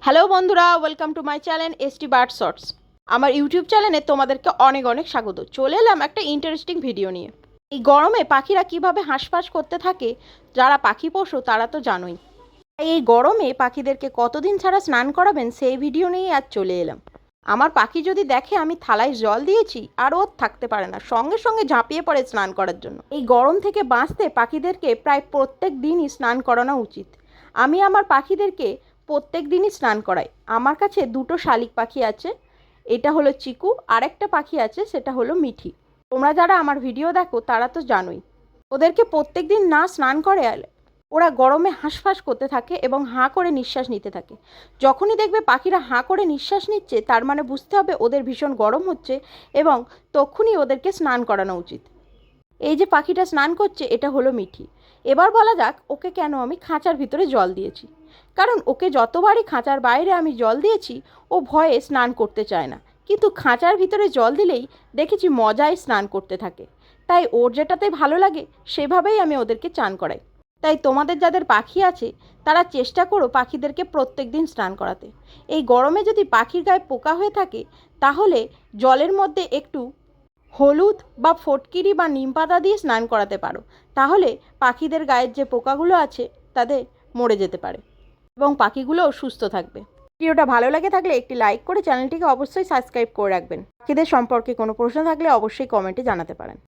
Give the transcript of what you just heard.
Hello বন্ধুরা, welcome to my channel ST bird shorts. আমার YouTube চ্যানেলে তোমাদেরকে অনেক অনেক স্বাগত। চলে এলাম একটা ইন্টারেস্টিং ভিডিও নিয়ে। এই গরমে পাখিরা কিভাবে হাঁসফাঁস করতে থাকে, যারা পাখি পোষো তারা তো জানোই। এই গরমে পাখিদেরকে কতদিন ছাড়া স্নান করাবেন সেই ভিডিও নিয়েই আজ চলে এলাম। আমার পাখি যদি দেখে আমি থালায় জল দিয়েছি আর ওর থাকতে পারে না, সঙ্গে সঙ্গে ঝাঁপিয়ে পড়ে স্নান করার জন্য। এই গরম থেকে বাঁচতে পাখিদেরকে প্রায় প্রত্যেক দিনই স্নান করানো উচিত। আমি আমার পাখিদেরকে প্রত্যেক দিনই স্নান করাই। আমার কাছে দুটো শালিক পাখি আছে, এটা হলো চিকু, আরেকটা পাখি আছে সেটা হলো মিঠি। তোমরা যারা আমার ভিডিও দেখো তারা তো জানোই। ওদেরকে প্রত্যেক দিন না স্নান করে ওরা গরমে হাঁসফাঁস করতে থাকে এবং হাঁ করে নিঃশ্বাস নিতে থাকে। যখনই দেখবে পাখিরা হাঁ করে নিঃশ্বাস নিচ্ছে, তার মানে বুঝতে হবে ওদের ভীষণ গরম হচ্ছে এবং তখনই ওদেরকে স্নান করানো উচিত। এই যে পাখিটা স্নান করছে এটা হলো মিঠি। এবার বলা যাক ওকে কেন আমি খাঁচার ভিতরে জল দিয়েছি। কারণ ওকে যতবারই খাঁচার বাইরে আমি জল দিয়েছি ও ভয়ে স্নান করতে চায় না, কিন্তু খাঁচার ভিতরে জল দিলেই দেখেছি মজায় স্নান করতে থাকে। তাই ওর যেটাতে ভালো লাগে সেভাবেই আমি ওদেরকে চান করাই। তাই তোমাদের যাদের পাখি আছে তারা চেষ্টা করো পাখিদেরকে প্রত্যেক দিন স্নান করাতে। এই গরমে যদি পাখির গায়ে পোকা হয়ে থাকে তাহলে জলের মধ্যে একটু হলুদ বা ফটকিরি বা নিম পাতা দিয়ে স্নান করাতে পারো। তাহলে পাখিদের গায়ের যে পোকাগুলো আছে তাদের মরে যেতে পারে এবং পাখিগুলোও সুস্থ থাকবে। ভিডিওটা ভালো লাগে থাকলে একটি লাইক করে চ্যানেলটিকে অবশ্যই সাবস্ক্রাইব করে রাখবেন। পাখিদের সম্পর্কে কোনো প্রশ্ন থাকলে অবশ্যই কমেন্টে জানাতে পারেন।